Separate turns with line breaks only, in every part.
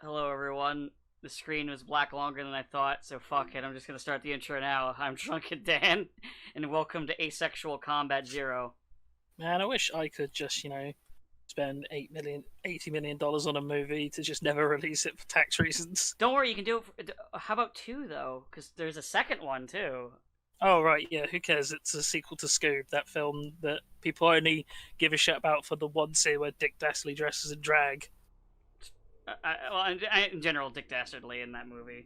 Hello, everyone. The screen was black longer than I thought, so fuck it. I'm just gonna start the intro now. I'm Drunken Dan, and welcome to Asexual Combat Zero.
Man, I wish I could just, spend $80 million on a movie to just never release it for tax reasons.
Don't worry, you can do it. How about two though? Because there's a second one too.
Oh right, yeah, who cares? It's a sequel to Scoob, that film that people only give a shit about for the one scene where Dick Dastardly dresses in drag.
In general, Dick Dastardly in that movie.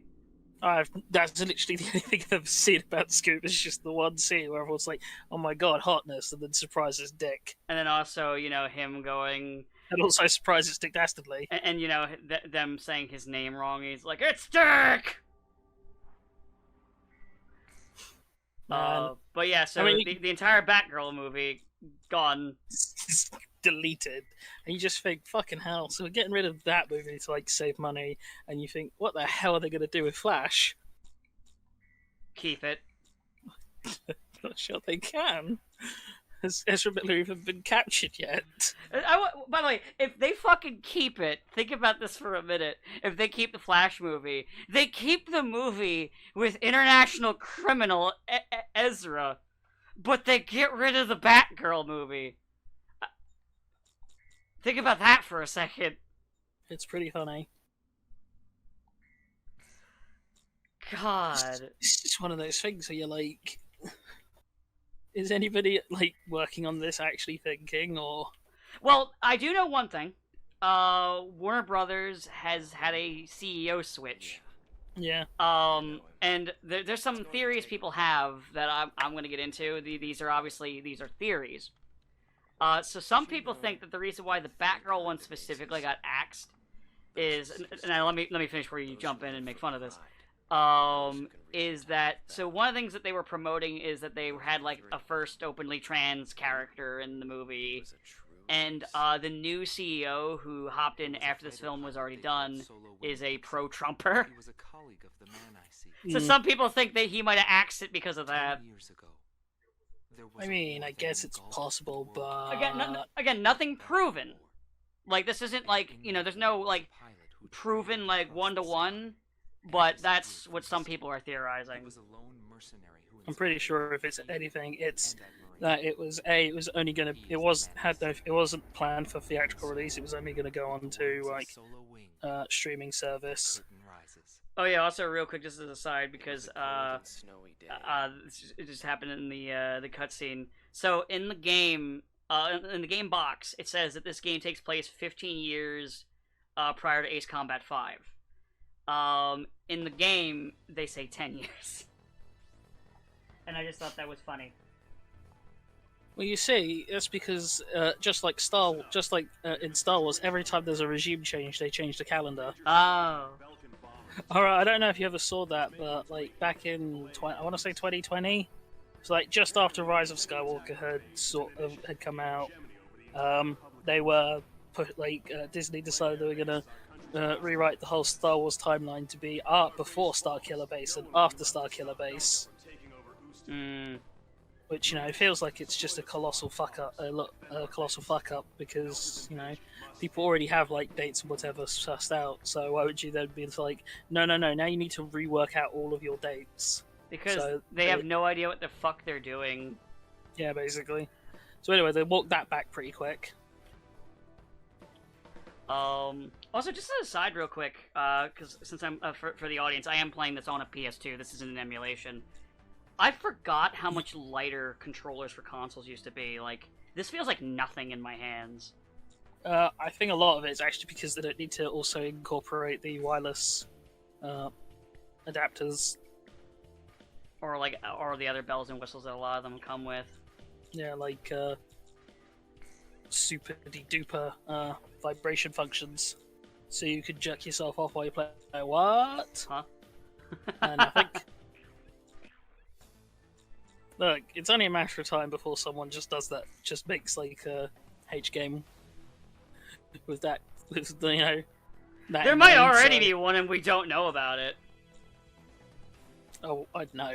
That's literally the only thing I've ever seen about Scoob. Is just the one scene where everyone's like, "Oh my god, hotness," and then surprises Dick,
And then also, him going
and also surprises Dick Dastardly.
and them saying his name wrong. He's like, "It's Dick."
Man,
But yeah, so
I mean,
the entire Batgirl movie gone.
deleted, and you just think, fucking hell. So we're getting rid of that movie to like save money, and you think, what the hell are they going to do with Flash?
Keep it.
Not sure they can. Has Ezra Miller even been captured yet?
By the way, if they fucking keep it, think about this for a minute. If they keep the Flash movie, they keep the movie with international criminal Ezra, but they get rid of the Batgirl movie. Think about that for a second.
It's pretty funny.
God.
It's just one of those things where you're like, is anybody like working on this actually thinking, or
Well, I do know one thing. Warner Brothers has had a CEO switch.
yeah?
And there's some theories people have that I'm going to get into. These are theories. So some people think that the reason why the Batgirl one specifically got axed is, and let me finish before you jump in and make fun of this. Is that so? One of the things that they were promoting is that they had like a first openly trans character in the movie, and the new CEO who hopped in after this film was already done is a pro-Trumper. So
Mm.
some people think that he might have axed it because of that.
I mean, I guess it's possible, but
Again, nothing proven. Like this isn't like there's no like proven like 1-to-1, but that's what some people are theorizing.
I'm pretty sure if it's anything, it's that it wasn't planned for theatrical release. It was only going to go on to like streaming service.
Oh yeah, also real quick, just as a side, because it just happened in the cutscene. So in the game box, it says that this game takes place 15 years prior to Ace Combat 5. In the game, they say 10 years, and I just thought that was funny.
Well, you see, that's because in Star Wars, every time there's a regime change, they change the calendar.
Oh,
All right, I don't know if you ever saw that, but like back in I want to say 2020, it's like just after Rise of Skywalker had come out. They were Disney decided they were gonna rewrite the whole Star Wars timeline to be before Starkiller Base and after Starkiller Base,
mm.
which feels like it's just a colossal fuck up, a colossal fuck up because people already have like dates and whatever sussed out. So why would you then be like, no, now you need to rework out all of your dates
Because
so
they have no idea what the fuck they're doing.
yeah, basically. So anyway, they walked that back pretty quick.
Also, just as a side, real quick, because since I'm for the audience, I am playing this on a PS2. This isn't an emulation. I forgot how much lighter controllers for consoles used to be. Like, this feels like nothing in my hands.
I think a lot of it is actually because they don't need to also incorporate the wireless adapters.
Or the other bells and whistles that a lot of them come with.
Yeah, like super duper vibration functions, so you could jerk yourself off while you play. What?
Huh?
Nothing. Look, it's only a matter of time before someone just does that. Just makes like a H game with that. With that.
There might already be one, and we don't know about it.
Oh, I don't know.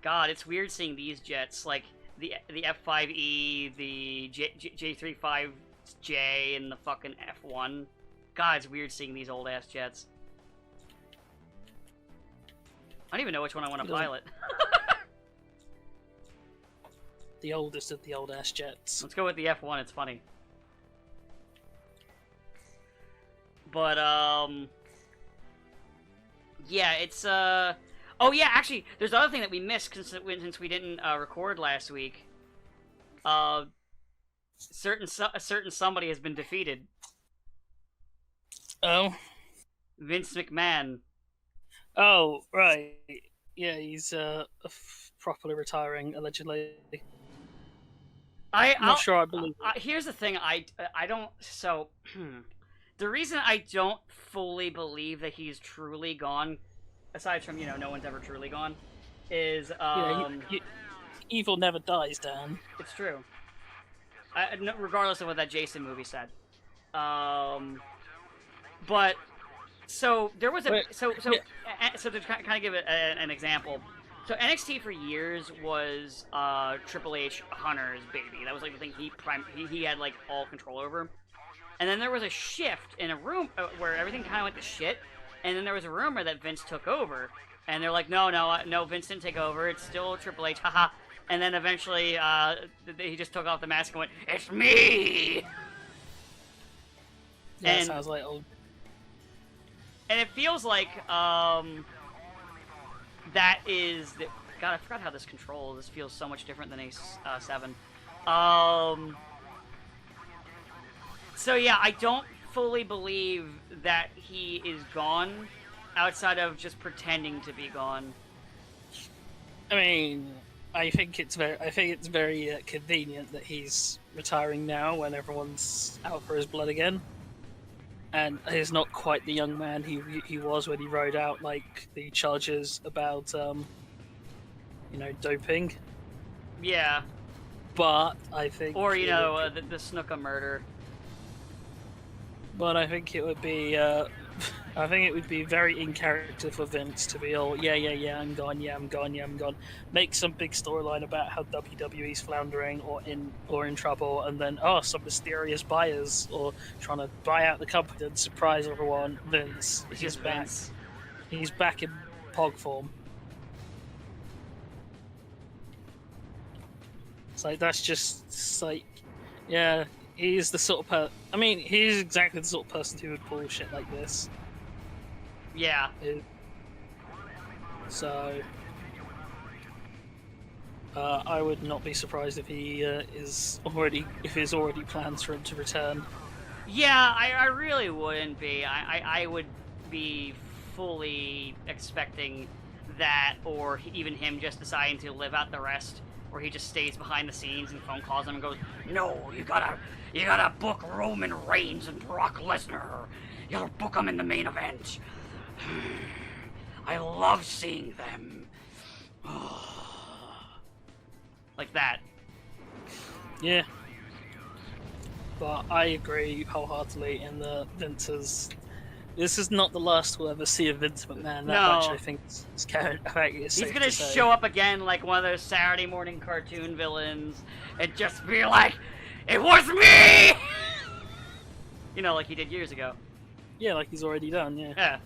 God, it's weird seeing these jets, like the F5E, the J35J, and the fucking F1. God, it's weird seeing these old ass jets. I don't even know which one I want to pilot.
The oldest of the old ass jets.
Let's go with the F1. It's funny. But yeah, it's oh yeah, actually, there's the other thing that we missed since we didn't record last week. A certain somebody has been defeated.
Oh.
Vince McMahon.
Oh, right. Yeah, he's properly retiring, allegedly. I'm not sure I believe it.
Here's the thing, I don't... So, the reason I don't fully believe that he's truly gone, aside from, no one's ever truly gone, is...
evil never dies, Dan.
It's true. Regardless of what that Jason movie said. But... So there was a so to kind of give it an example. So NXT for years was Triple H Hunter's baby. That was like the thing he had like all control over. And then there was a shift in a room where everything kind of went to shit. And then there was a rumor that Vince took over. And they're like, no, Vince didn't take over. It's still Triple H, haha. And then eventually he just took off the mask and went, "It's me."
Yeah, that sounds like old.
And it feels like, that is... God, I forgot how this controls. This feels so much different than A7. So yeah, I don't fully believe that he is gone, outside of just pretending to be gone.
I mean, I think it's very convenient that he's retiring now when everyone's out for his blood again. And he's not quite the young man he was when he rode out like the charges about doping.
Yeah.
But I think,
or the Snuka murder.
But I think it would be very in character for Vince to be all yeah I'm gone. Make some big storyline about how WWE's floundering or in trouble, and then some mysterious buyers or trying to buy out the company and surprise everyone. Vince, he's back. He's back in Pog form. It's like yeah. He's the sort of he's exactly the sort of person who would pull shit like this.
Yeah.
So, I would not be surprised if there's already plans for him to return.
Yeah, I really wouldn't be. I would be fully expecting that, or even him just deciding to live out the rest, where he just stays behind the scenes and phone calls him and goes, "No, you gotta book Roman Reigns and Brock Lesnar. You gotta book them in the main event. I love seeing them." Like that.
Yeah. But I agree wholeheartedly in the Vince's... This is not the last we'll ever see of Vince McMahon. That much, I think, is
He's gonna show up again like one of those Saturday morning cartoon villains and just be like, "It was me!" Like he did years ago.
Yeah, like he's already done, yeah.
Yeah.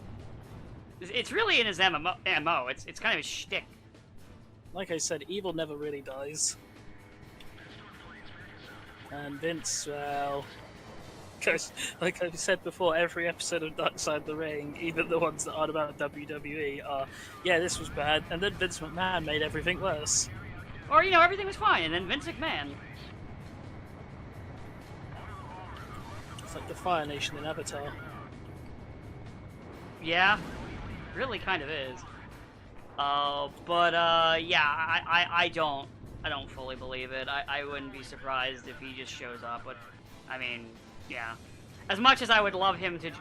It's really in his MO. It's kind of his shtick.
Like I said, evil never really dies. And Vince, well... Like I've said before, every episode of Dark Side of the Ring, even the ones that aren't about WWE, are, yeah, this was bad, and then Vince McMahon made everything worse.
Or, everything was fine, and then Vince McMahon.
It's like the Fire Nation in Avatar.
Yeah, really kind of is. Yeah, I don't fully believe it. I wouldn't be surprised if he just shows up, but, I mean... Yeah. As much as I would love him to...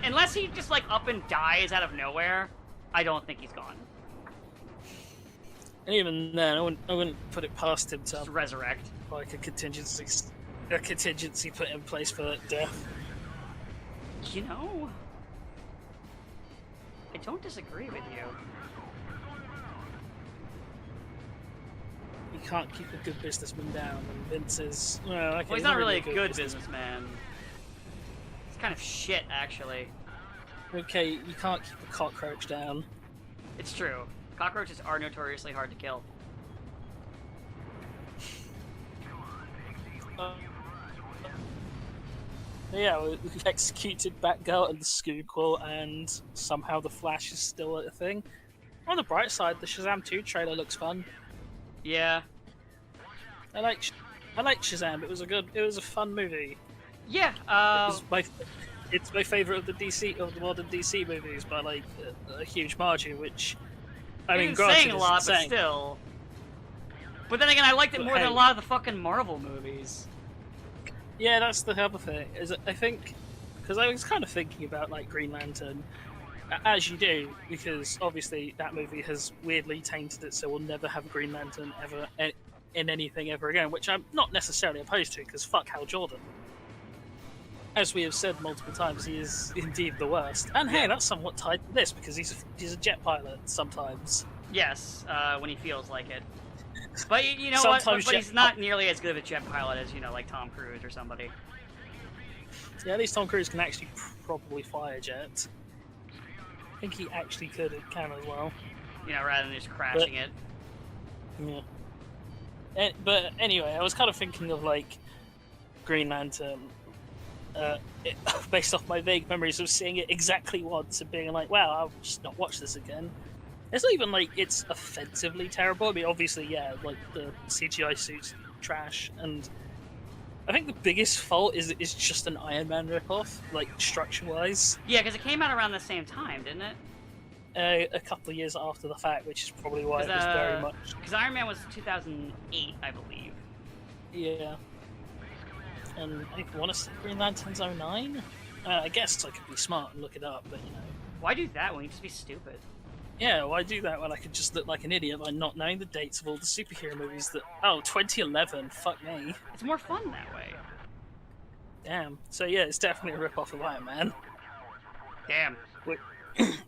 Unless he just, up and dies out of nowhere, I don't think he's gone.
And even then, I wouldn't put it past him to...
Just resurrect.
Like a contingency put in place for death.
I don't disagree with you.
You can't keep a good businessman down, and Vince is... Well,
he's not really a good businessman. It's kind of shit, actually.
Okay, you can't keep a cockroach down.
It's true. Cockroaches are notoriously hard to kill.
Yeah, we've executed Batgirl and the Schuylkill, and somehow the Flash is still a thing. On the bright side, the Shazam 2 trailer looks fun.
Yeah.
I like Shazam. It was a fun movie.
Yeah.
It's my favorite of the modern DC movies by like a huge margin. Which I mean, granted,
saying a lot, but
insane.
still. But then again, I liked it more than a lot of the fucking Marvel movies.
Yeah, that's the other thing. Is I think because I was kind of thinking about like Green Lantern, as you do, because obviously that movie has weirdly tainted it, so we'll never have Green Lantern ever in anything ever again. Which I'm not necessarily opposed to, because fuck Hal Jordan. As we have said multiple times, he is indeed the worst. And hey, that's somewhat tied to this because he's a jet pilot sometimes.
Yes, when he feels like it. But you know
Sometimes
what? But he's not nearly as good of a jet pilot as, you know, like Tom Cruise or somebody.
Yeah, at least Tom Cruise can actually probably fly a jet. I think he actually can as well.
You know, rather than just crashing it.
Yeah. But anyway, I was kind of thinking of like Green Lantern, based off my vague memories of seeing it exactly once and being like, wow, I'll just not watch this again. It's not even like it's offensively terrible. I mean, obviously, yeah, like the CGI suit's trash, and I think the biggest fault is just an Iron Man ripoff, like structure-wise.
Yeah, because it came out around the same time, didn't it?
A couple of years after the fact, which is probably why it was very much.
Because Iron Man was 2008, I believe.
Yeah. And I want to say Green Lantern's 09? I guess I could be smart and look it up, but you know.
Why do that when you just be stupid?
Yeah, why do that when I could just look like an idiot by not knowing the dates of all the superhero movies that... Oh, 2011, fuck me.
It's more fun that way.
Damn. So yeah, it's definitely a rip-off of Iron Man.
Damn.
We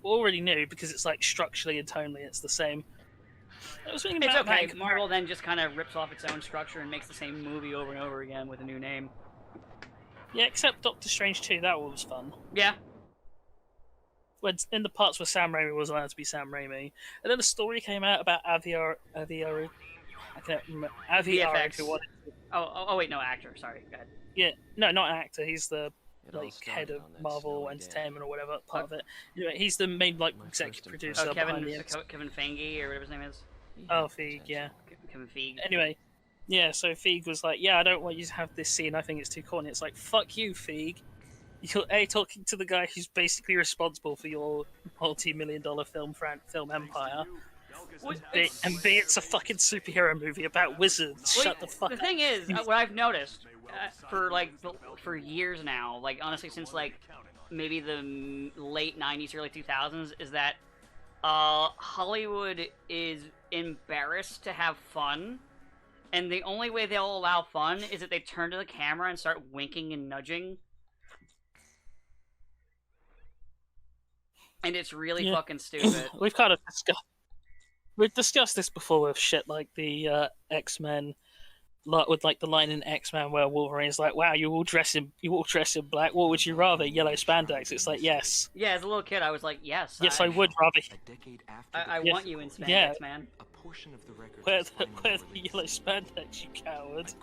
already knew, because it's like structurally and tonally it's the same. I was thinking about
okay, Marvel then just kind of rips off its own structure and makes the same movie over and over again with a new name.
Yeah, except Doctor Strange 2, that one was fun.
Yeah.
When in the parts where Sam Raimi was allowed to be Sam Raimi, and then a story came out about Aviaru. I can't remember. Aviaru.
Oh, wait, no, actor. Sorry, go ahead.
Yeah, no, not an actor. He's the head of Marvel Entertainment or whatever part of it. Anyway, he's the main executive producer.
Oh, Kevin Feige or whatever his name is.
Oh, Feige, yeah.
Kevin Feige.
Anyway, yeah. So Feige was like, "Yeah, I don't want you to have this scene. I think it's too corny." It's like, "Fuck you, Feige. You're talking to the guy who's basically responsible for your multi-million-dollar film empire, and B, it's a fucking superhero movie about wizards. Shut the fuck up."
The thing is, what I've noticed for years now, like honestly since like maybe the late '90s, early 2000s, is that Hollywood is embarrassed to have fun, and the only way they'll allow fun is that they turn to the camera and start winking and nudging. And it's really fucking stupid.
We've discussed this before with shit like the X-Men, with like the line in X-Men where Wolverine's like, "Wow, you all dress in black. What would you rather? Yellow spandex?" It's like, yes.
Yeah, as a little kid, I was like, yes.
Yes, I would rather.
I want you in spandex, man.
Where's the yellow spandex, you coward?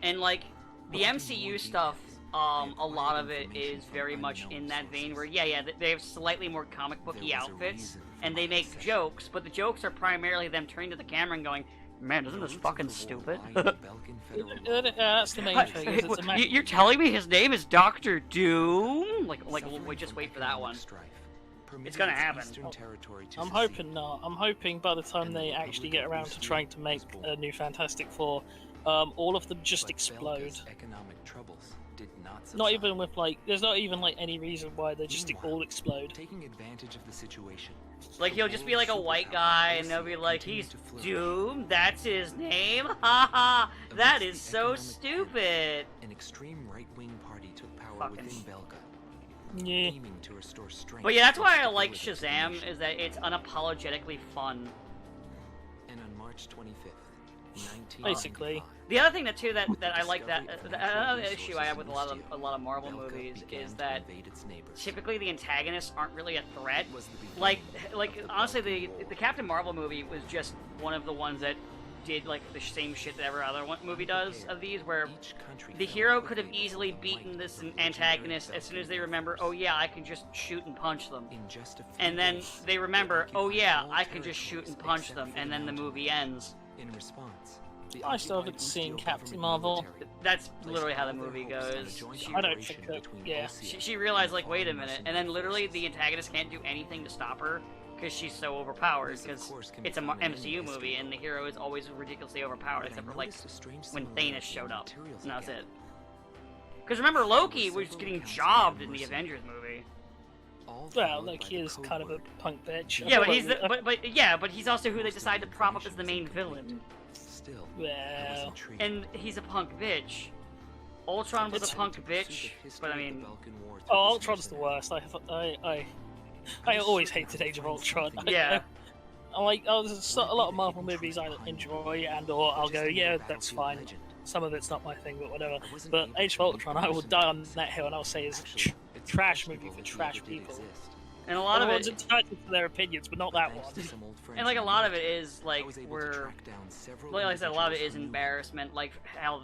And like the MCU stuff. A lot of it is very much in that vein where, they have slightly more comic booky outfits, and they make jokes, but the jokes are primarily them turning to the camera and going, "Man, isn't this fucking stupid?"
That's the main thing.
You're telling me his name is Doctor Doom? Like, we just wait for that one. It's gonna happen.
I'm hoping not. I'm hoping by the time they actually get around to trying to make a new Fantastic Four, all of them just explode. Not even with there's not even any reason why they just all explode.
Taking advantage of the situation.
Like he'll just be like a white guy, and they'll be like, "He's Doom. That's his name. Ha That is so stupid."
An extreme right-wing party took power within Belka.
Yeah.
Aiming to restore strength.
But yeah, that's why I like Shazam, is that it's unapologetically fun.
And on March 25th,
Basically.
The other thing that too that I like that another issue I have with a lot of Marvel movies is that typically the antagonists aren't really a threat. Like honestly, the Captain Marvel movie was just one of the ones that did like the same shit that every other movie does of these, where the hero could have easily beaten this antagonist as soon as they remember, oh yeah, I can just shoot and punch them, and then they remember, oh yeah, I can just shoot and punch them, and then the movie ends.
In response,
I still haven't seen Captain Marvel.
That's literally how the movie goes.
I don't think that, yeah.
She realized, like, wait a minute, and then literally the antagonist can't do anything to stop her because she's so overpowered, because it's a MCU movie and the hero is always ridiculously overpowered, except for, like, when Thanos showed up, and that was it. Because remember, Loki was getting jobbed in the Avengers movie.
Well, like, he is kind of a punk bitch.
Yeah, but he's but he's also who they decide to prop up as the main villain.
Still,
Well,
And he's a punk bitch. Ultron was a punk bitch, but I mean,
oh, Ultron's the worst. I always hated Age of Ultron.
yeah.
I'm like, oh, there's a lot of Marvel movies I enjoy, and/or I'll go, yeah, that's fine. Some of it's not my thing, but whatever. But Age of Ultron, I will die on that hill, and I'll say is a trash movie for trash people.
And a lot of
Everyone's
it,
entitled to their opinions, but not that one.
and like a lot of it is like like I said, a lot of it is embarrassment. Like how,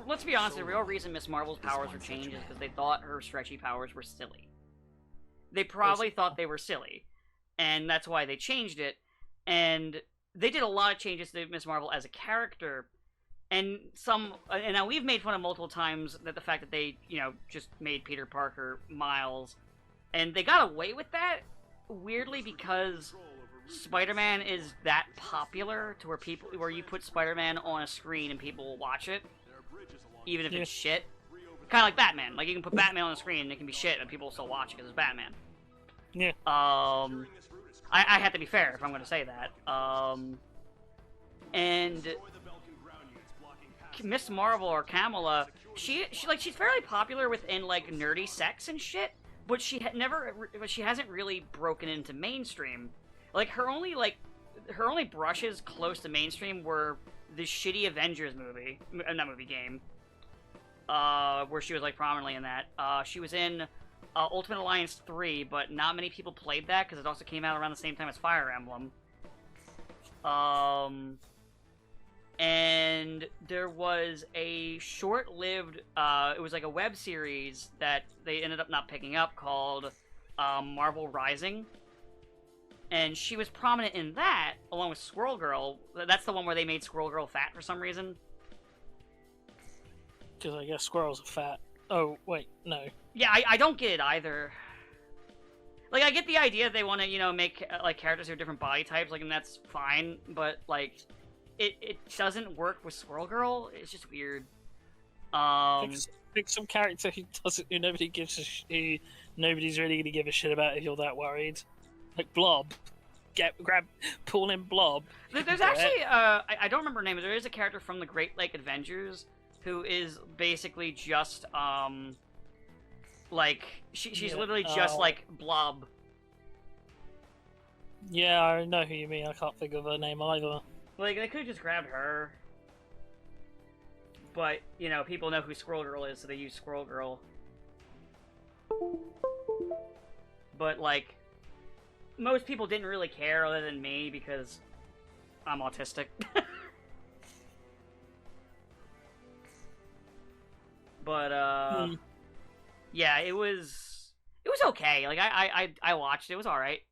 let's be honest, the real reason Miss Marvel's powers were changed is because they thought her stretchy powers were silly. They probably thought they were silly, and that's why they changed it. And they did a lot of changes to Miss Marvel as a character, and now we've made fun of multiple times that the fact that they, just made Peter Parker Miles, and they got away with that weirdly because Spider-Man is that popular to where you put Spider-Man on a screen and people will watch it, even if it's shit. Kind of like Batman. Like, you can put Batman on the screen and it can be shit, and people will still watch it because it's Batman.
Yeah.
I have to be fair if I'm going to say that. And Miss Marvel or Kamala, she's fairly popular within like nerdy sects and shit, but she hasn't really broken into mainstream. Like her only brushes close to mainstream were the shitty Avengers game. Where she was like prominently in that. She was in Ultimate Alliance 3, but not many people played that because it also came out around the same time as Fire Emblem. And there was a short-lived, it was like a web series that they ended up not picking up called Marvel Rising. And she was prominent in that, along with Squirrel Girl. That's the one where they made Squirrel Girl fat for some reason.
Because I guess squirrels are fat. Oh, wait, no.
Yeah, I don't get it either. Like, I get the idea they want to, make, like, characters who have different body types, like, and that's fine, but, like, it doesn't work with Squirrel Girl. It's just weird.
Pick some character who nobody's really going to give a shit about if you're that worried. Like Blob. Pull in Blob.
There's actually, I don't remember her name, but there is a character from the Great Lake Adventures who is basically just, like, she's literally just, like, Blob.
Yeah, I know who you mean. I can't think of her name either.
Like, they could have just grabbed her. But, people know who Squirrel Girl is, so they use Squirrel Girl. But, like, most people didn't really care other than me because I'm autistic. But yeah, it was okay. Like I watched it. It was all right.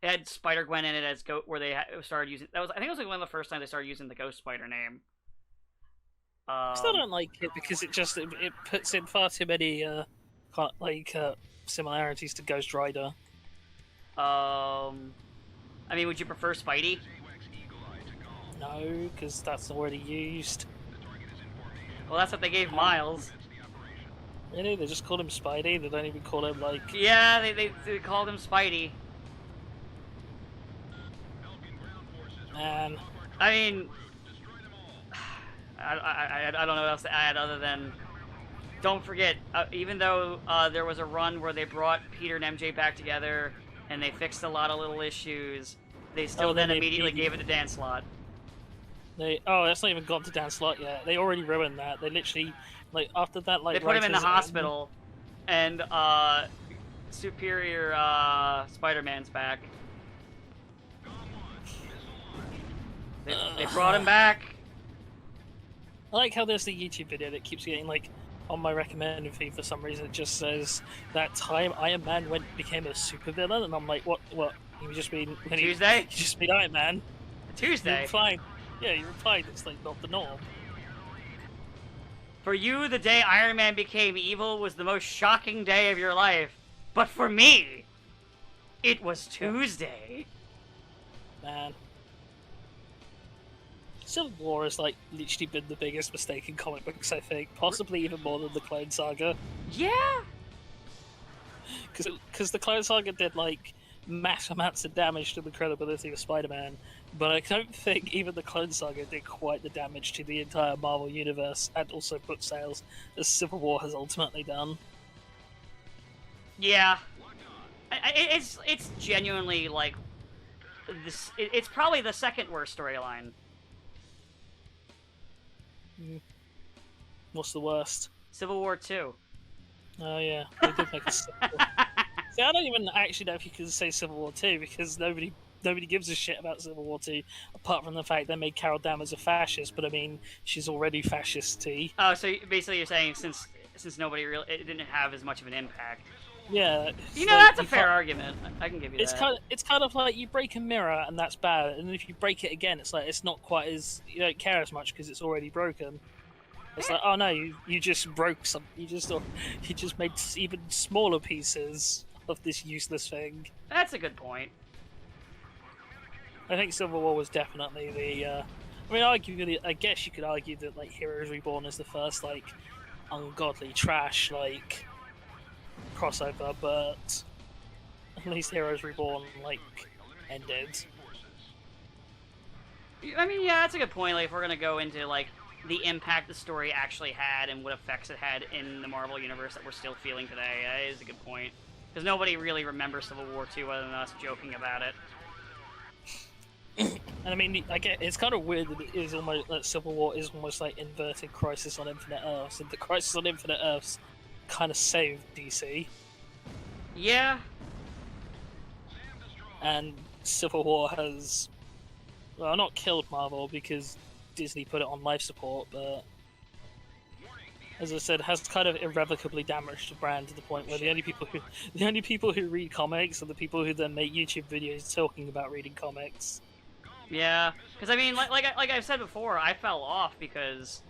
It had Spider-Gwen in it as where they started using. I think it was like one of the first times they started using the Ghost Spider name.
I still don't like it because it puts in far too many similarities to Ghost Rider.
I mean, would you prefer Spidey?
No, because that's already used.
Well, that's what they gave Miles.
Really? They just called him Spidey? They don't even call him, like...
Yeah, they called him Spidey.
Man.
I mean... I don't know what else to add other than... Don't forget, even though there was a run where they brought Peter and MJ back together, and they fixed a lot of little issues, they still then immediately gave it to Dan Slott.
That's not even gone to Dan Slott yet. They already ruined that. They literally, like, after that, like,
They put him in the
writers and-
hospital, and Superior Spider-Man's back. They brought him back.
I like how there's the YouTube video that keeps getting, like, on my recommended feed for some reason. It just says that time Iron Man became a supervillain, and I'm like, what? You just mean when
Tuesday?
You just mean Iron Man. You
Tuesday.
replied, yeah, you replied. It's like not the norm.
For you, the day Iron Man became evil was the most shocking day of your life. But for me, it was Tuesday.
Man. Civil War has, like, literally been the biggest mistake in comic books, I think. Possibly even more than the Clone Saga.
Yeah.
Because the Clone Saga did, like, mass amounts of damage to the credibility of Spider-Man, but I don't think even the Clone Saga did quite the damage to the entire Marvel Universe and also book sales as Civil War has ultimately done.
Yeah. It's genuinely, like, this. It's probably the second worst storyline.
What's the worst?
Civil War 2.
Oh yeah, they did make a sequel. See, I don't even actually know if you can say Civil War 2 because nobody gives a shit about Civil War 2 apart from the fact they made Carol Danvers a fascist. But I mean, she's already fascist-y.
Oh, so basically you're saying since nobody really it didn't have as much of an impact.
Yeah,
You know, that's a fair argument. I can give you that.
It's kind of like you break a mirror and that's bad, and if you break it again, it's like it's not quite as you don't care as much because it's already broken. It's like, oh no, you just broke some. You just made even smaller pieces of this useless thing.
That's a good point.
I think Civil War was definitely the. I mean, I guess you could argue that like Heroes Reborn is the first like ungodly trash like crossover, but at least Heroes Reborn like ended.
I mean, yeah, that's a good point. Like, if we're gonna go into like the impact the story actually had and what effects it had in the Marvel universe that we're still feeling today, that is a good point. Because nobody really remembers Civil War 2 other than us joking about it.
And I mean, I get it's kind of weird that it is almost that Civil War is almost like inverted Crisis on Infinite Earths, and the Crisis on Infinite Earths kind of saved DC,
Yeah.
and Civil War has, well, not killed Marvel because Disney put it on life support, but as I said, has kind of irrevocably damaged the brand to the point where the only people who read comics are the people who then make YouTube videos talking about reading comics.
Yeah. Because, I mean, like I've said before, I fell off because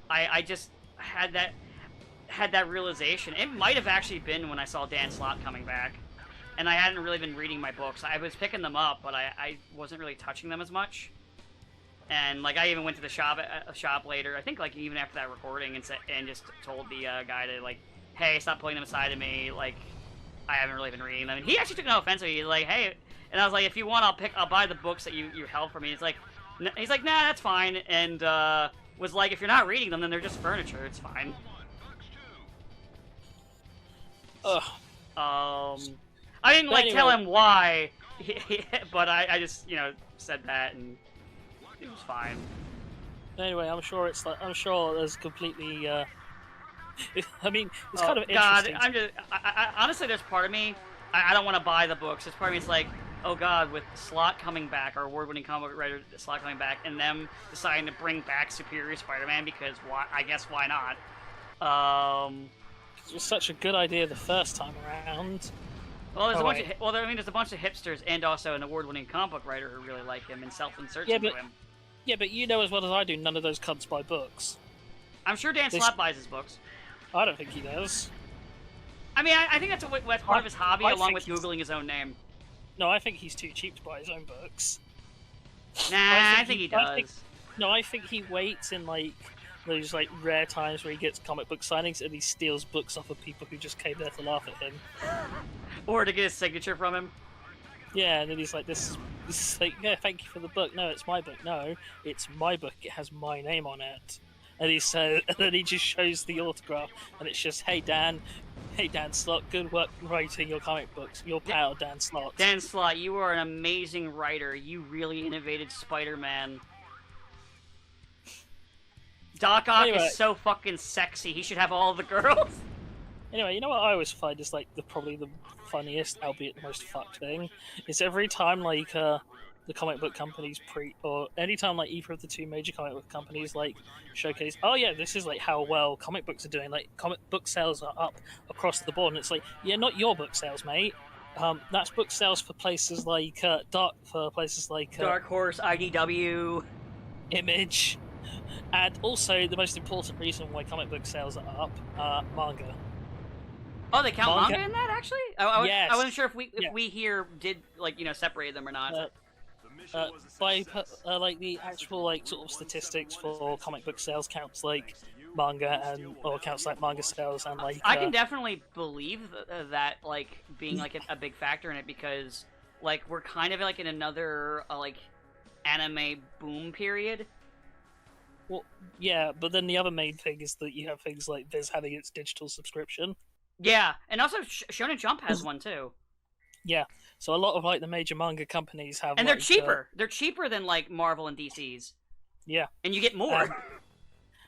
I just had that realization. It might have actually been when I saw Dan Slott coming back. And I hadn't really been reading my books. I was picking them up, but I wasn't really touching them as much. And like I even went to the shop later. I think like even after that recording and just told the guy to like, hey, stop pulling them aside to me. Like I haven't really been reading them. And he actually took no offense to me. He's like, hey, and I was like, if you want, I'll buy the books that you held for me. He's like, nah, that's fine. And was like, if you're not reading them, then they're just furniture. It's fine.
Ugh.
I didn't like
Anyway.
tell him why, but I just said that and it was fine.
Anyway, I'm sure there's completely. I mean, it's
Oh,
kind of
God,
interesting.
I honestly, there's part of me, I don't want to buy the books. There's part of me it's like, oh God, with Slott coming back, our award-winning comic writer Slott coming back, and them deciding to bring back Superior Spider-Man because why? I guess why not?
It was such a good idea the first time around.
Well, there's
Oh,
a bunch
wait.
of there's a bunch of hipsters and also an award-winning comic book writer who really like him and self-insert
Yeah,
into
but-
him.
Yeah, but you know as well as I do, none of those cunts buy books.
I'm sure Dan
This-
Slott buys his books.
I don't think he does.
I mean, I think that's part of his hobby,
I
along
think
with
he's-
googling his own name.
No, I think he's too cheap to buy his own books.
Nah, I think he
I think-
does.
No, I think he waits in like those like rare times where he gets comic book signings and he steals books off of people who just came there to laugh at him.
Or to get his signature from him.
Yeah, and then he's like, this is like, yeah, thank you for the book. No, it's my book. No, it's my book. It has my name on it. And he says, and then he just shows the autograph, and it's just, hey Dan Slott, good work writing your comic books. Your pal, Dan Slott.
Dan Slott, you are an amazing writer. You really innovated Spider-Man. Doc Ock
Anyway.
is so fucking sexy. He should have all the girls.
Anyway, you know what I always find is like probably the funniest, albeit the most fucked thing, is every time like the comic book companies or anytime like either of the two major comic book companies like showcase, oh yeah, this is like how well comic books are doing. Like comic book sales are up across the board, and it's like, yeah, not your book sales, mate. That's book sales for places like Dark
Horse, IDW.
Image, and also the most important reason why comic book sales are up, manga.
Oh, they count manga in that, actually?
Yes.
I wasn't sure if we here did, like, separate them or not.
Like the actual like sort of statistics for comic book sales counts like manga or counts like manga sales and like.
I can definitely believe that like being like a big factor in it, because like we're kind of like in another like anime boom period.
Well, yeah, but then the other main thing is that you have things like Viz having its digital subscription.
Yeah, and also Shonen Jump has one too.
Yeah, so a lot of like the major manga companies have,
and they're cheaper. They're cheaper than like Marvel and DC's.
Yeah,
and you get more.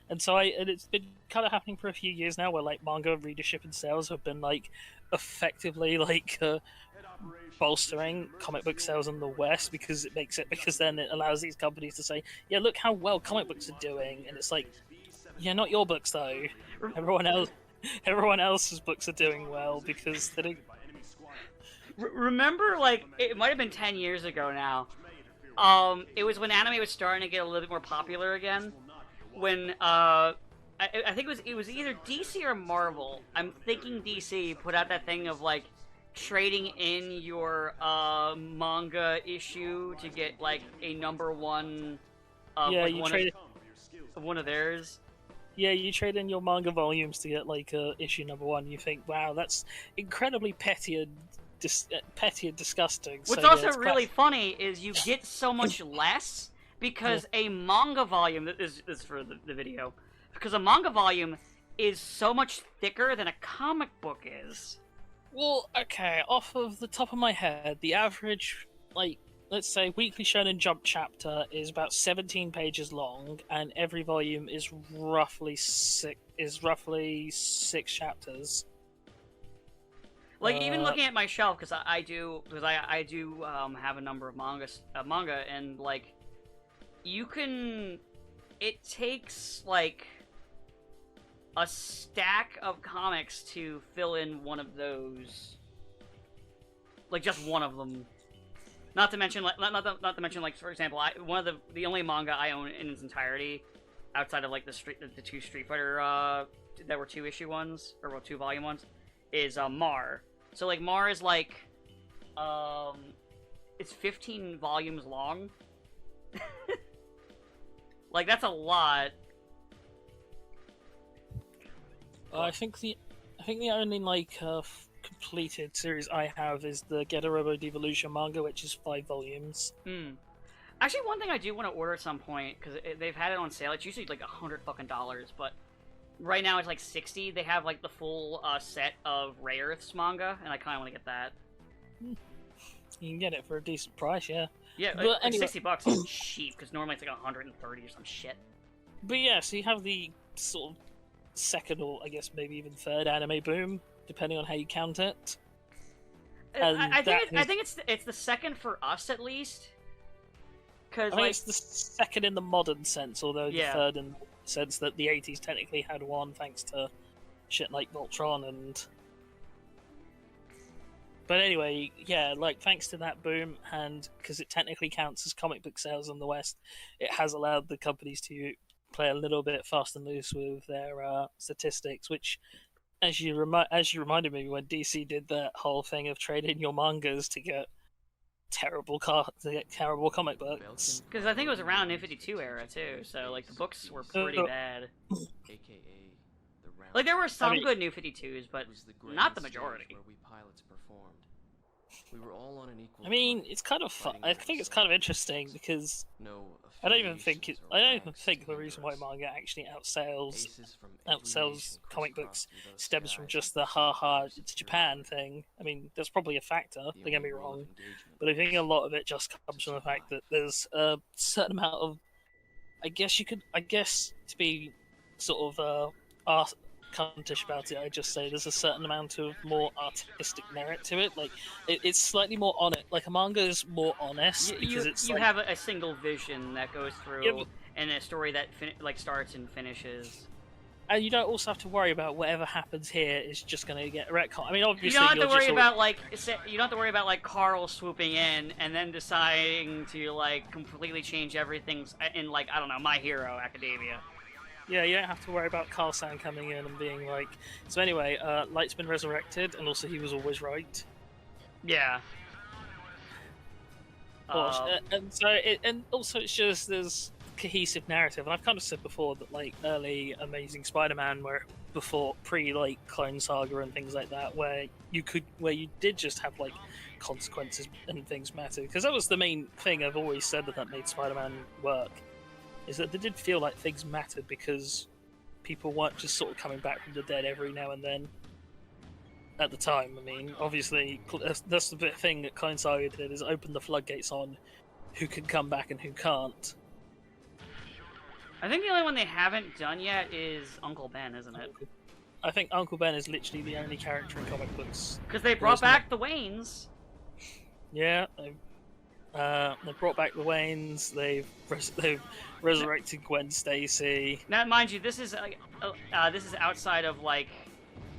And so it's been kind of happening for a few years now, where like manga readership and sales have been like effectively like bolstering comic book sales in the West, because then it allows these companies to say, yeah, look how well comic books are doing, and it's like, yeah, not your books though. Everyone else's books are doing well because they don't.
Remember, like, it might have been 10 years ago now. It was when anime was starting to get a little bit more popular again. When I think it was either DC or Marvel. I'm thinking DC put out that thing of like trading in your manga issue to get like a #1 of one of theirs.
Yeah, you trade in your manga volumes to get like issue #1. You think, wow, that's incredibly petty and disgusting.
What's also really funny is you get so much less because a manga volume is for the video, because a manga volume is so much thicker than a comic book is.
Well, okay, off of the top of my head, the average, like, let's say, Weekly Shonen Jump chapter is about 17 pages long, and every volume is roughly six chapters.
Like, even looking at my shelf, because I do have a number of manga, and like, it takes like a stack of comics to fill in one of those, like just one of them. Not to mention, like, not to mention, like, for example, one of the only manga I own in its entirety, outside of like the two Street Fighter that were 2-issue ones, or well, 2-volume ones, is Mar. So like Mar is like, it's 15 volumes long. Like, that's a lot.
I think the only like completed series I have is the Getter-Robo Devolution manga, which is 5 volumes.
Actually, one thing I do want to order at some point, because they've had it on sale. It's usually like $100 fucking, but right now it's like 60. They have like the full set of Ray Earth's manga, and I kind of want to get that.
You can get it for a decent price, yeah.
Yeah,
but
like
anyway,
$60 is cheap, because normally it's like 130 or some shit.
But yeah, so you have the sort of second, or I guess maybe even third anime boom, depending on how you count it.
I think it's the second for us, at least. Cause,
I mean, it's the second in the modern sense, although the third in the sense that the 80s technically had one, thanks to shit like Voltron and... But anyway, yeah, like, thanks to that boom, and because it technically counts as comic book sales in the West, it has allowed the companies to play a little bit fast and loose with their statistics, which, as you reminded me when DC did that whole thing of trading your mangas to get terrible comic books.
Because I think it was around New 52 era too, so like the books were pretty bad. Like, there were some good New 52s, but not the majority.
We were all on an equal.
I mean, it's kind of fun. I think it's kind of interesting because I don't even think the reason why manga actually outsells comic books stems from just the it's Japan thing. I mean, that's probably a factor, don't get me wrong, but I think a lot of it just comes from the fact that there's a certain amount of I guess you could. I guess to be sort of art cuntish about it, I just say there's a certain amount of more artistic merit to it. Like it's slightly more on it. Like a manga is more honest because it's
you
like
have a single vision that goes through,
Yeah,
and a story that like starts and finishes.
and you don't also have to worry about whatever happens here is just going to get retcon. I mean,
You
obviously
don't have to
you're
worry
just
about like you don't have to worry about like Carl swooping in and then deciding to like completely change everything in like I don't know My Hero Academia.
Yeah, you don't have to worry about Carl San coming in and being like. So anyway, Light's been resurrected, and also he was always right.
Yeah.
And also it's just there's cohesive narrative, and I've kind of said before that like early Amazing Spider-Man, where before pre like Clone Saga and things like that, where you did just have like consequences and things matter, because that was the main thing I've always said that made Spider-Man work, is that they did feel like things mattered because people weren't just sort of coming back from the dead every now and then. At the time, I mean, obviously, that's the bit thing that Clone Saga did, is open the floodgates on who can come back and who can't.
I think the only one they haven't done yet is Uncle Ben, isn't it?
I think Uncle Ben is literally the only character in comic books.
Because they brought back the Waynes.
Yeah, they brought back the Waynes. They've resurrected Gwen Stacy.
Now, mind you, this is outside of like.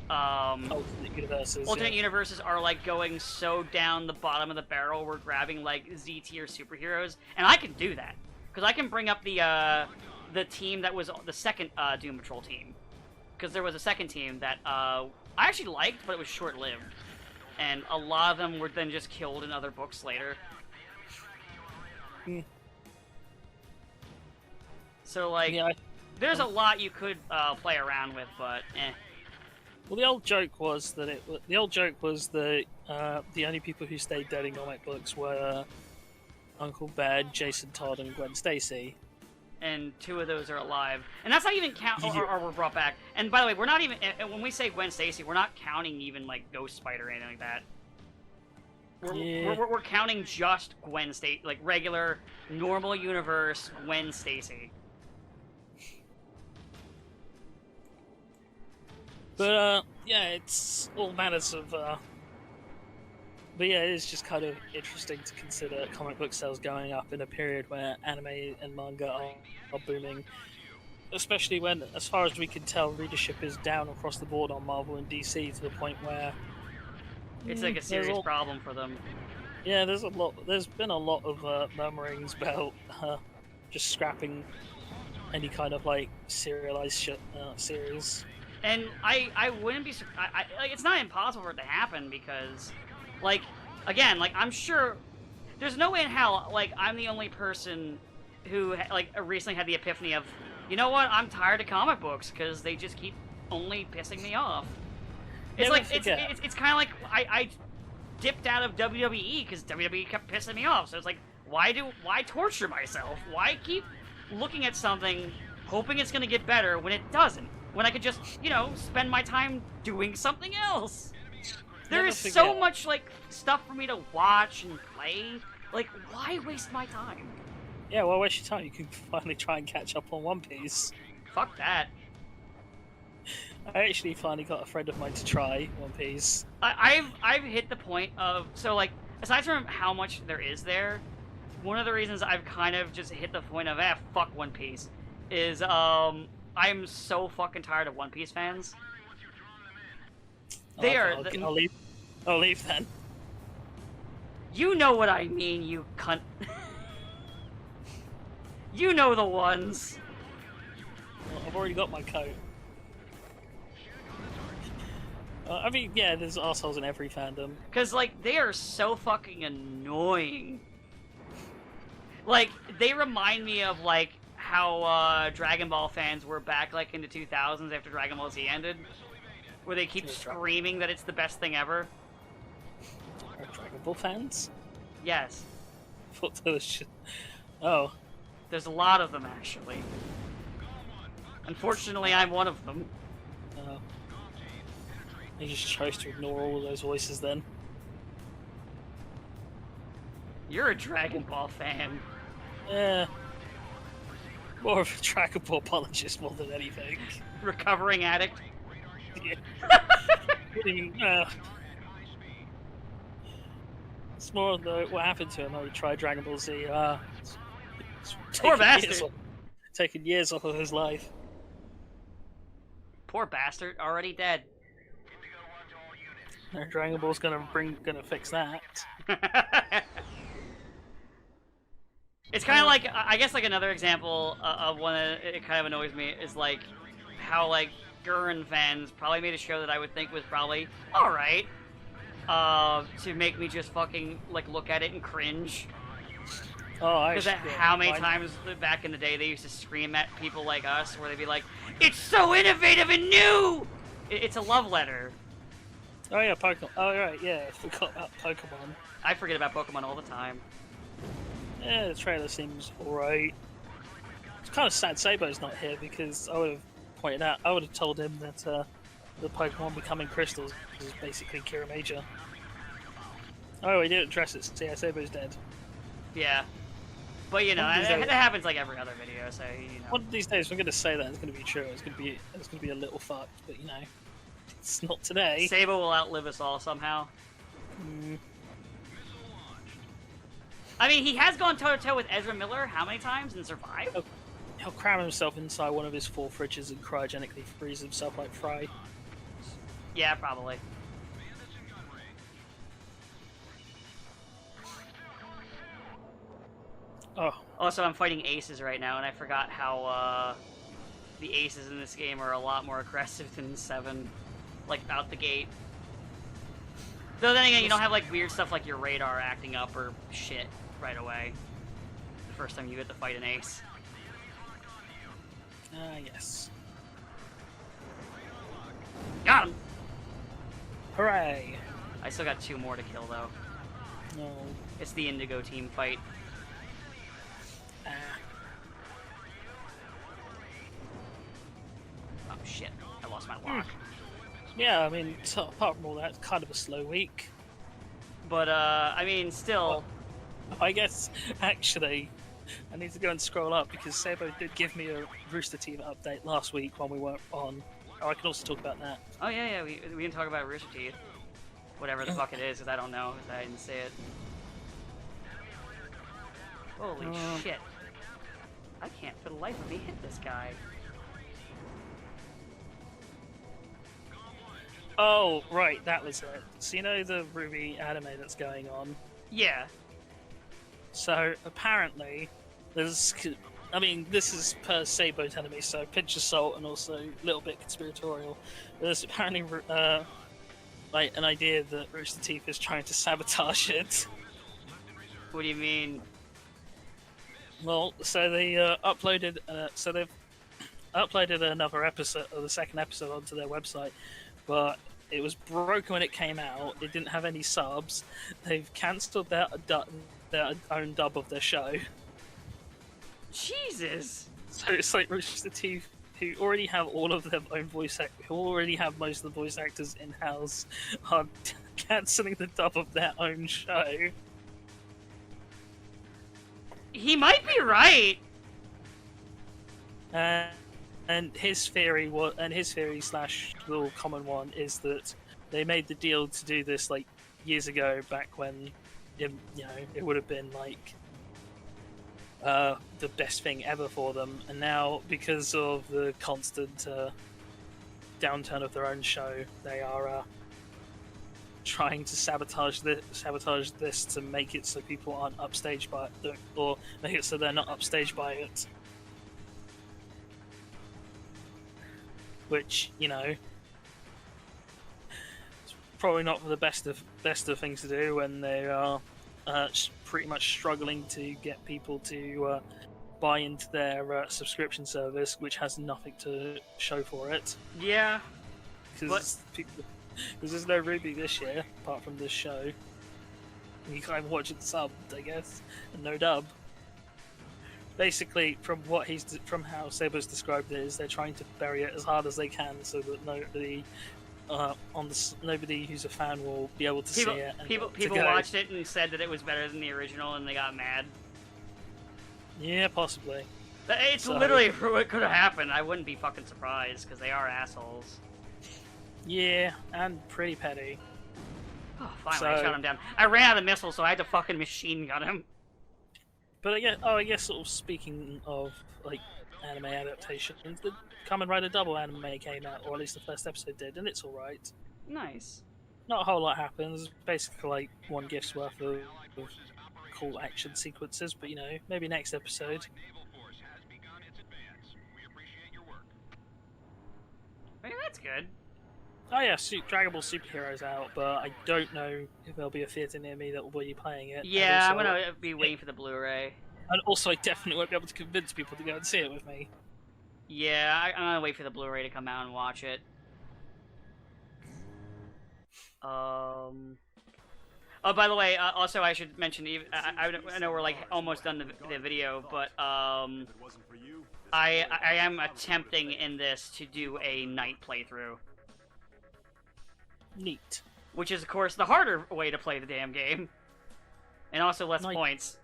Alternate universes.
Alternate universes are like going so down the bottom of the barrel. We're grabbing like Z tier superheroes, and I can do that because I can bring up the team that was the second Doom Patrol team, because there was a second team that I actually liked, but it was short lived, and a lot of them were then just killed in other books later. So like, there's a lot you could play around with, but eh.
Well, the old joke was that the only people who stayed dead in comic books were Uncle Ben, Jason Todd, and Gwen Stacy.
And 2 of those are alive, and that's not even count or were brought back. And by the way, we're not even when we say Gwen Stacy, we're not counting even like Ghost Spider or anything like that. We're counting just Gwen Stacy, like regular, normal universe Gwen Stacy.
But yeah, it's all matters of. But yeah, it is just kind of interesting to consider comic book sales going up in a period where anime and manga are booming. Especially when, as far as we can tell, readership is down across the board on Marvel and DC to the point where
it's like a serious problem for them.
Yeah, there's been a lot of murmurings about just scrapping any kind of like serialized series.
And I wouldn't be like, it's not impossible for it to happen because, like, again, like, I'm sure there's no way in hell, like, I'm the only person who, like, recently had the epiphany of, you know what, I'm tired of comic books because they just keep only pissing me off. It's like, it's kind of like I dipped out of WWE because WWE kept pissing me off. So it's like, why torture myself? Why keep looking at something hoping it's going to get better when it doesn't? When I could just, spend my time doing something else. There is so much, like, stuff for me to watch and play. Like, why waste my time?
Yeah, why waste your time? You can finally try and catch up on One Piece.
Fuck that.
I actually finally got a friend of mine to try One Piece.
I've hit the point of, so, like, aside from how much there is there, one of the reasons I've kind of just hit the point of, fuck One Piece, is, I'm so fucking tired of One Piece fans. They are.
I'll leave then.
You know what I mean, you cunt. You know the ones.
Well, I've already got my coat. I mean, yeah, there's assholes in every fandom.
Because, like, they are so fucking annoying. Like, they remind me of, like, how Dragon Ball fans were back, like, in the 2000s after Dragon Ball Z ended. Where they keep screaming that it's the best thing ever.
Are Dragon Ball fans?
Yes.
Oh.
There's a lot of them, actually. Unfortunately, I'm one of them.
You just chose to ignore all of those voices then.
You're a Dragon Ball fan.
Yeah. More of a Dragon Ball apologist more than anything.
Recovering addict.
Yeah. What do you mean? It's more of the what happened to him when he tried Dragon Ball Z. It's
Poor
taken years
bastard.
taking years off of his life.
Poor bastard, already dead.
No, Dragon Ball's gonna fix that.
It's kind of like, I guess, like another example of one that it kind of annoys me is like how like Gurren fans probably made a show that I would think was probably all right, to make me just fucking like look at it and cringe.
Oh,
Because how many times back in the day they used to scream at people like us, where they'd be like, "It's so innovative and new." It's a love letter.
Oh yeah, Pokemon. Oh right, yeah, I forgot about Pokemon.
I forget about Pokemon all the time.
Yeah, the trailer seems alright. It's kind of sad Sabo's not here because I would have told him that the Pokemon becoming crystals is basically Kira Major. Oh, he didn't address it, so yeah, Sabo's dead.
Yeah. But you know,
One of these
it
days-
happens like every other video, so you know.
One of these days, we're going to say that it's going to be true. It's going to be a little fucked, but you know, it's not today.
Sabo will outlive us all somehow.
Mm,
I mean, he has gone toe-to-toe with Ezra Miller how many times and survived?
he'll cram himself inside one of his 4 fridges and cryogenically freeze himself like Fry.
Yeah, probably.
Oh,
Also, I'm fighting aces right now, and I forgot how, the aces in this game are a lot more aggressive than 7. Like, out the gate. Though then again, you don't have, like, weird stuff like your radar acting up or shit right away. The first time you get to fight an ace.
yes.
Got him!
Hooray!
I still got 2 more to kill, though.
No.
It's the Indigo team fight.
Ah.
Oh, shit. I lost my lock.
Yeah, I mean, apart from all that, it's kind of a slow week.
But, I mean, still...
I guess, actually, I need to go and scroll up because Sabo did give me a Rooster Teeth update last week when we weren't on. Oh, I can also talk about that.
Oh, yeah, we can talk about Rooster Teeth. Whatever the fuck it is, because I don't know, because I didn't say it. Holy shit. I can't for the life of me hit this guy.
Oh, right, that was it. So you know the Ruby anime that's going on?
Yeah.
So apparently, there's... I mean, this is per Sabo telling me, so pinch of salt and also a little bit conspiratorial. There's apparently like an idea that Rooster Teeth is trying to sabotage it.
What do you mean?
Well, so they uploaded. So they've uploaded another episode, or the second episode, onto their website, but it was broken when it came out. It didn't have any subs. They've cancelled their own dub of their show.
Jesus!
So it's like Rooster Teeth, who already have all of their own who already have most of the voice actors in house, are cancelling the dub of their own show.
He might be right!
And his theory slash little common one is that they made the deal to do this like years ago, back when it would have been like the best thing ever for them, and now because of the constant downturn of their own show, they are trying to sabotage this to make it so people aren't upstaged by it, or make it so they're not upstaged by it. Which, you know, it's probably not the best of things to do when they are pretty much struggling to get people to buy into their subscription service, which has nothing to show for it.
Yeah.
Because there's no Ruby this year, apart from this show. You can't even watch it subbed, I guess, and no dub. Basically, from how Sabo's described it, is they're trying to bury it as hard as they can, so that nobody who's a fan will be able to see it. And
People watched it and said that it was better than the original, and they got mad.
Yeah, possibly.
It's
So-
literally what could have happened. I wouldn't be fucking surprised, because they are assholes.
Yeah, and pretty petty.
Oh, finally, I
So-
shot him down. I ran out of missiles, so I had to fucking machine gun him.
But I guess sort of speaking of like anime adaptations, the Kamen Rider Double anime came out, or at least the first episode did, and it's alright.
Nice.
Not a whole lot happens. Basically, like one gift's worth of cool action sequences. But you know, maybe next episode.
I mean, that's good.
Oh yeah, Dragon Ball Superhero's out, but I don't know if there'll be a theater near me that will be playing it.
Yeah, I'm
And also-
gonna be waiting for the Blu-ray.
And also, I definitely won't be able to convince people to go and see it with me.
Yeah, I'm gonna wait for the Blu-ray to come out and watch it. Oh, by the way, also I should mention, I know we're like almost done the video, but I am attempting in this to do a night playthrough,
Neat.
which is of course the harder way to play the damn game, and also less
Night.
points.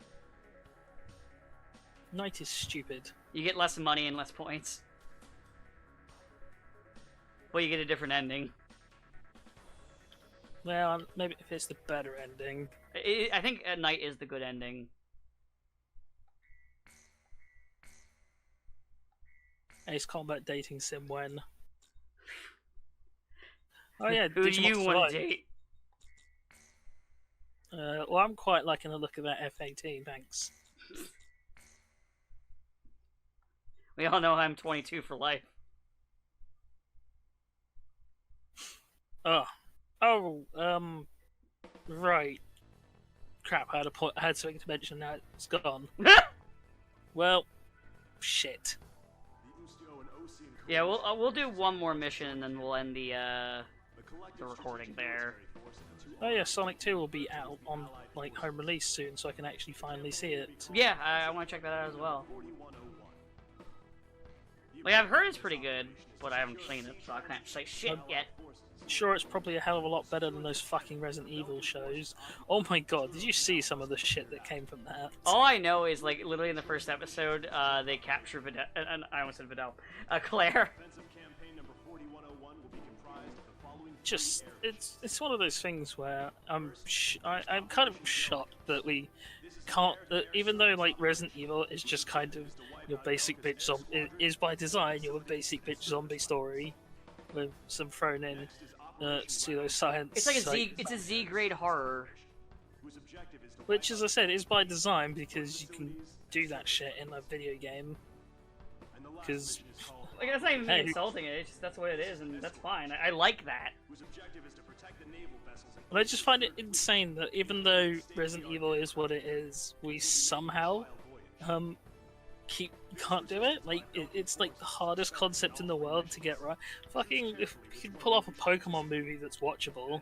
Night is stupid.
You get less money and less points, but you get a different ending.
Well, maybe if it's the better ending.
I think at night is the good ending.
Ace Combat dating sim when. Oh yeah,
Who do
Digimon
you want
Survive.
to date?
Well, I'm quite liking the look of that F-18. Thanks.
We all know I'm 22 for life.
Right. Crap, I had something to mention. Now it's gone. Well, shit.
Yeah, we'll do one more mission and then we'll end the recording there.
Oh yeah, Sonic 2 will be out on like home release soon, so I can actually finally see it.
Yeah, I want to check that out as well. Like, I've heard it's pretty good, but I haven't seen it, so I can't say shit yet.
Sure, it's probably a hell of a lot better than those fucking Resident Evil shows. Oh my god, did you see some of the shit that came from that?
All I know is, like, literally in the first episode, they capture I almost said Vidal. Claire.
Just it's one of those things where I'm kind of shocked that we can't even though like Resident Evil is just kind of your basic bitch zombie is by design your basic bitch zombie story with some thrown in pseudoscience.
It's like it's a Z grade horror.
Which, as I said, is by design because you can do that shit in a video game. Because
Like, that's not even me
Hey.
insulting it. It's just that's what it is, and that's fine. I like that.
I just find it insane that even though Resident Evil is what it is, we somehow can't do it. Like it's like the hardest concept in the world to get right. Fucking if you can pull off a Pokemon movie that's watchable.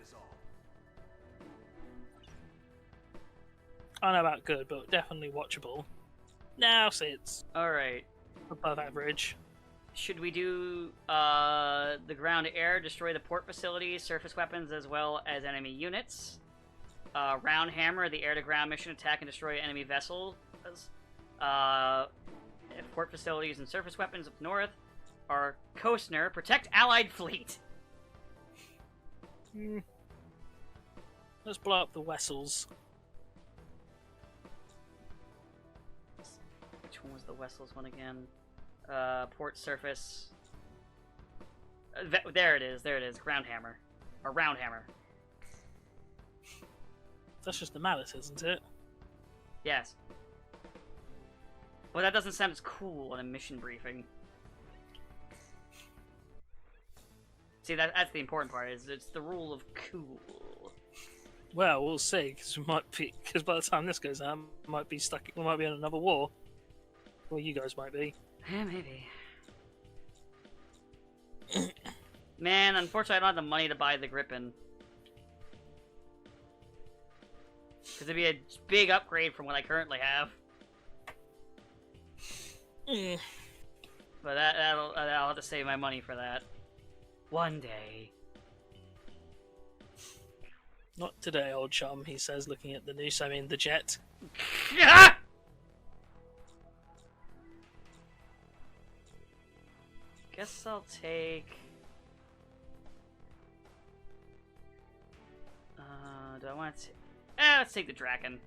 I don't know about good, but definitely watchable. Now, say it's
All right.
above average.
Should we do the ground to air, destroy the port facilities, surface weapons, as well as enemy units? Round hammer, the air to ground mission, attack and destroy enemy vessels. Port facilities and surface weapons up north. Or Kostner, protect allied fleet.
Let's blow up the vessels.
Which one was the Wessels one again? Port surface. There it is. There it is. Ground hammer, or round hammer.
That's just the mallet, isn't it?
Yes. Well, that doesn't sound as cool in a mission briefing. See, that's the important part. Is it's the rule of cool.
Well, we'll see, because by the time this goes out, we might be in another war. Well, you guys might be.
Yeah, maybe. Man, unfortunately, I don't have the money to buy the Griffin. Because it'd be a big upgrade from what I currently have. But I'll have to save my money for that. One day.
Not today, old chum, he says, looking at the noose, I mean the jet.
Ah! guess I'll take... do I want to... let's take the Draken.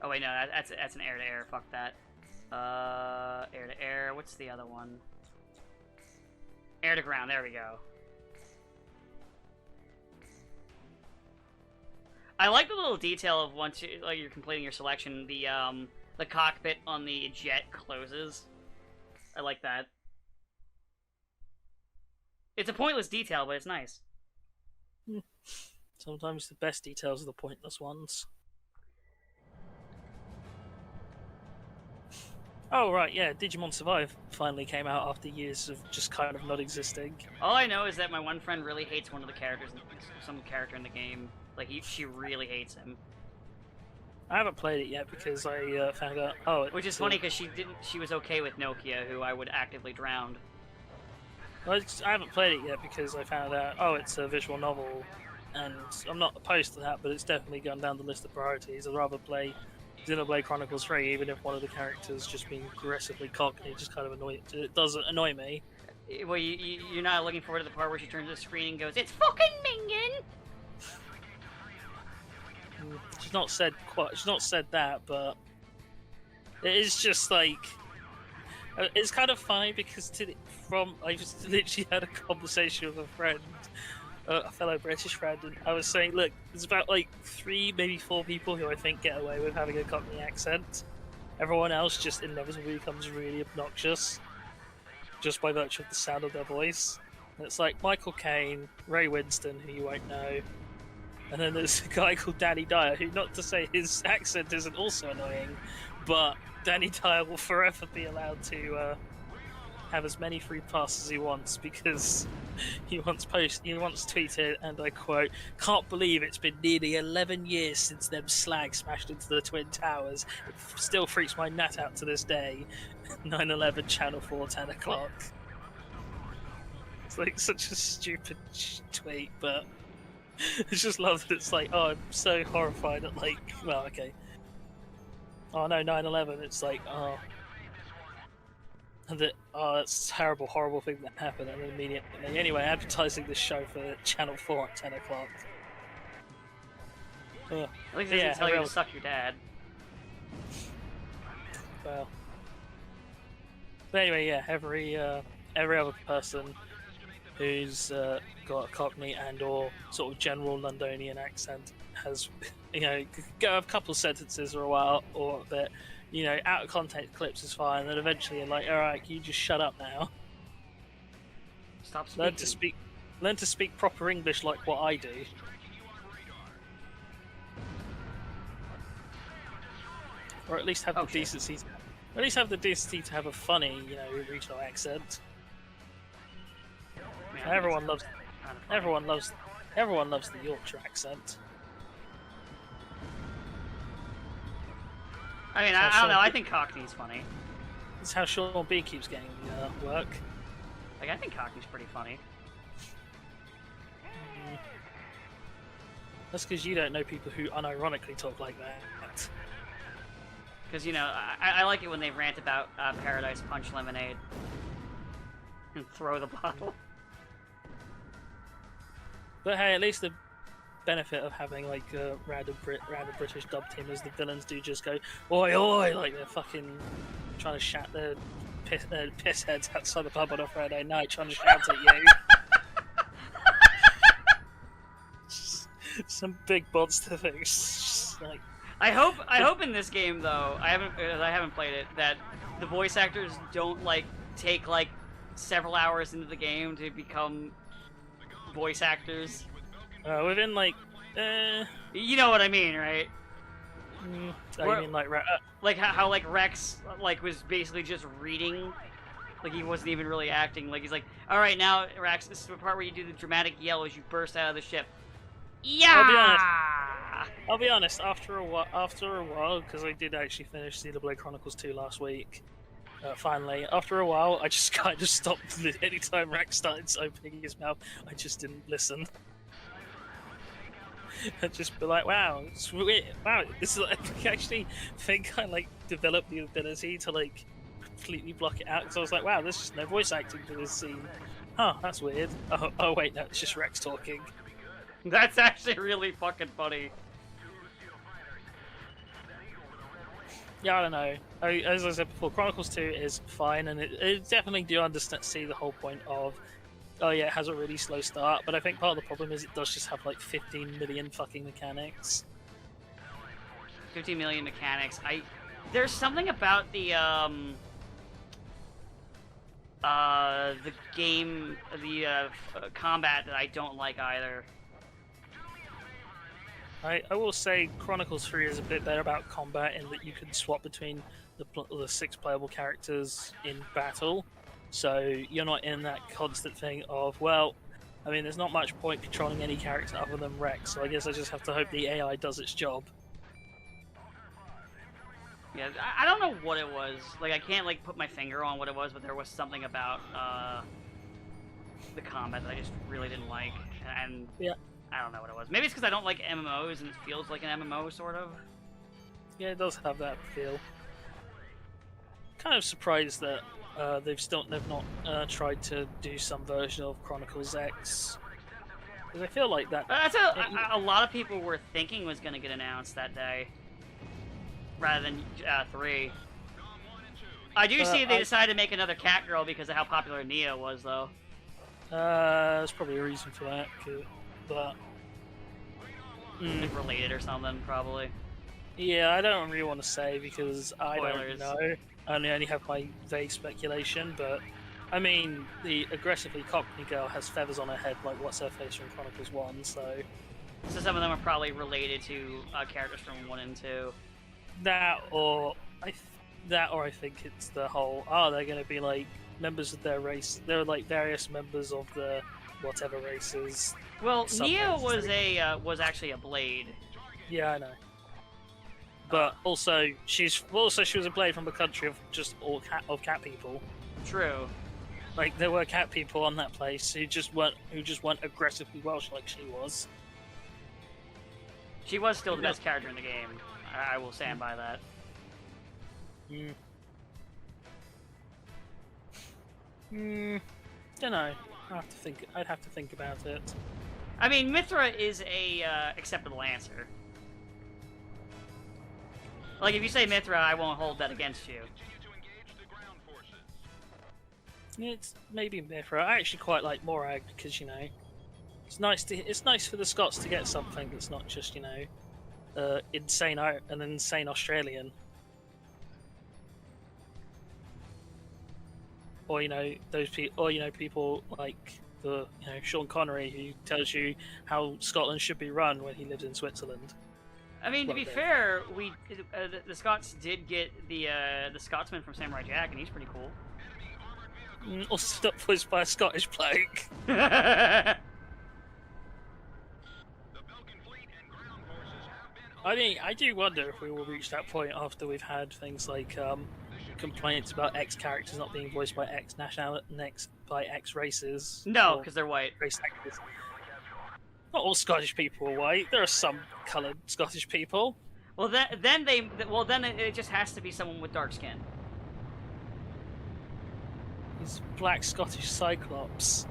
Oh wait, no, that's an air-to-air. Fuck that. Air-to-air. What's the other one? Air-to-ground. There we go. I like the little detail of once you're completing your selection, the cockpit on the jet closes. I like that. It's a pointless detail, but it's nice.
Sometimes the best details are the pointless ones. Oh, right, yeah, Digimon Survive finally came out after years of just kind of not existing.
All I know is that my one friend really hates one of the characters, some character in the game. Like, she really hates him.
I haven't played it yet because I found out... Oh,
which is funny because she was okay with Nokia, who I would actively drown.
Well, I haven't played it yet because I found out, oh, it's a visual novel, and I'm not opposed to that, but it's definitely gone down the list of priorities. I'd rather play Xenoblade Chronicles 3, even if one of the characters just being aggressively cockney, just kind of it doesn't annoy me.
Well, you're not looking forward to the part where she turns to the screen and goes, "It's fucking Minion!"
She's not said that, but it is just like it's kind of funny because I just literally had a conversation with a friend, a fellow British friend, and I was saying, look, there's about like 3, maybe 4 people who I think get away with having a Cockney accent. Everyone else just inevitably becomes really obnoxious, just by virtue of the sound of their voice. And it's like Michael Caine, Ray Winston, who you won't know, and then there's a guy called Danny Dyer, who, not to say his accent isn't also annoying, but Danny Dyer will forever be allowed to have as many free passes as he wants, because he once tweeted, and I quote, "Can't believe it's been nearly 11 years since them slag smashed into the Twin Towers. It still freaks my nut out to this day. 9/11 Channel 4, 10 o'clock." It's like such a stupid tweet, but I just love that it's like, oh, I'm so horrified at, like, well, okay. Oh no, 9/11, it's like, oh. And that, oh, that's a terrible, horrible thing that happened, and then immediately, anyway, advertising this show for Channel 4 at 10 o'clock.
At least it doesn't tell you to suck your dad.
Well. But anyway, yeah, every other person who's got a Cockney and or sort of general Londonian accent has, go a couple sentences or a while, or a bit, out of context clips is fine, and then eventually you're like, alright, can you just shut up now?
Stop speaking.
Learn to speak proper English like what I do. Or at least have the decency to have a funny, regional accent.
Man,
everyone loves the Yorkshire accent.
I mean, I don't know. I think Cockney's funny.
That's how Sean B keeps getting work.
Like, I think Cockney's pretty funny.
That's because you don't know people who unironically talk like that.
Because, I like it when they rant about Paradise Punch Lemonade. And throw the bottle.
But hey, at least the benefit of having like a random British dub team is the villains do just go oi oi, like they're fucking trying to shout their piss heads outside the pub on a Friday night, trying to shout at you. Some big monster things. Like,
I hope in this game though, I haven't played it, that the voice actors don't take several hours into the game to become voice actors.
Within
you know what I mean, right?
You mean
how Rex was basically just reading, he wasn't even really acting. He's like, all right, now Rex, this is the part where you do the dramatic yell as you burst out of the ship. Yeah.
I'll be honest. After a while, because I did actually finish Xenoblade Chronicles 2 last week. Finally, after a while, I just kind of stopped. Anytime Rex started opening his mouth, I just didn't listen. I'd just be like, "Wow, it's weird. Wow, this is." I actually think I developed the ability to completely block it out because I was like, wow, there's just no voice acting for this scene. Huh, that's weird. Oh wait, no, it's just Rex talking.
That's actually really fucking funny.
Yeah, I don't know. As I said before, Chronicles 2 is fine, and it definitely do understand, see the whole point of, oh yeah, it has a really slow start, but I think part of the problem is it does just have like 15 million fucking mechanics.
50 million mechanics. There's something about the game, the combat that I don't like either.
I will say Chronicles 3 is a bit better about combat in that you can swap between the 6 playable characters in battle, so you're not in that constant thing of, well, I mean, there's not much point controlling any character other than Rex, so I guess I just have to hope the AI does its job.
Yeah, I don't know what it was. Like, I can't, like, put my finger on what it was, but there was something about, the combat that I just really didn't like, and
Yeah.
I don't know what it was. Maybe it's because I don't like MMOs, and it feels like an MMO, sort of.
Yeah, it does have that feel. Kind of surprised that they've not tried to do some version of Chronicles X, because I feel like that.
That's a lot of people were thinking was going to get announced that day, rather than 3. I do see they decided to make another Catgirl because of how popular Nia was, though.
There's probably a reason for that, but
Like related or something, probably.
yeah, I don't really want to say because I
Spoilers.
don't know. I only have my vague speculation, but I mean, the aggressively cockney girl has feathers on her head like what's her face from Chronicles 1, so
Some of them are probably related to characters from 1 and 2.
that or I think it's the whole, they're going to be like members of their race. They're like various members of the whatever races.
Well, Nia
Sometimes
was actually a Blade.
Yeah, I know. But also, she was a blade from a country of just all cat people.
True.
Like there were cat people on that place who just weren't aggressively Welsh like she was.
She was still the best character in the game. I will stand by that.
Don't know. I'd have to think about it.
I mean, Mithra is a acceptable answer. Like, if you say Mithra, I won't hold that against you.
It's maybe Mithra. I actually quite like Morag because it's nice for the Scots to get something that's not just an insane Australian. Or people like Sean Connery, who tells you how Scotland should be run when he lived in Switzerland.
I mean, to be fair, the Scots did get the Scotsman from Samurai Jack, and he's pretty cool.
Also not voiced by a Scottish bloke. I mean, I do wonder if we will reach that point after we've had things like complaints about X characters not being voiced by X by X races.
No, because they're white.
Race actors. Not all Scottish people are white. There are some coloured Scottish people.
Well, then it just has to be someone with dark skin.
He's black Scottish Cyclops.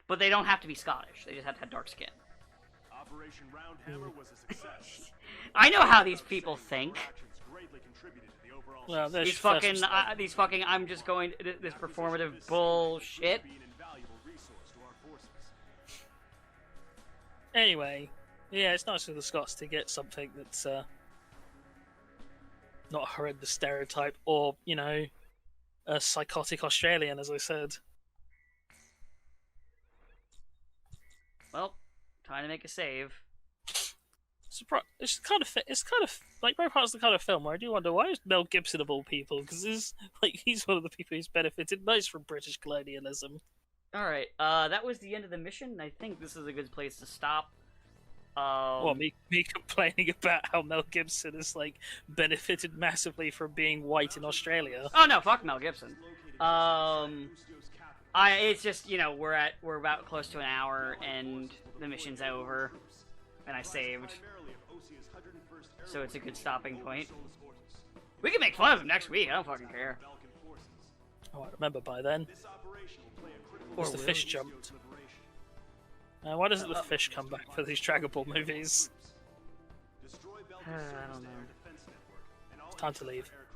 But they don't have to be Scottish. They just have to have dark skin.
Operation Roundhammer was a success.
I know how these people think.
Actions greatly contributed to the overall
Well, there's
These fucking, I'm just going, this performative bullshit.
being an invaluable resource to our forces.
Anyway, yeah, it's nice for the Scots to get something that's not a horrendous stereotype or, a psychotic Australian, as I said.
Well, time to make a save.
It's kind of like Braveheart's parts of the kind of film where I do wonder why is Mel Gibson of all people, because he's one of the people who's benefited most from British colonialism.
Alright, that was the end of the mission. I think this is a good place to stop.
Well, me complaining about how Mel Gibson has benefited massively from being white in Australia.
Oh no, fuck Mel Gibson. It's just, we're about close to an hour and the mission's over. And I saved. So it's a good stopping point. We can make fun of him next week. I don't fucking care.
Belkan forces.
Oh, I remember by then.
This operation will play a critical
Was the
Will.
fish jumped? Why doesn't the fish come back for these Dragon Ball movies?
Destroy
I
Belkan's
don't know.
defense network and all
It's time to leave.
air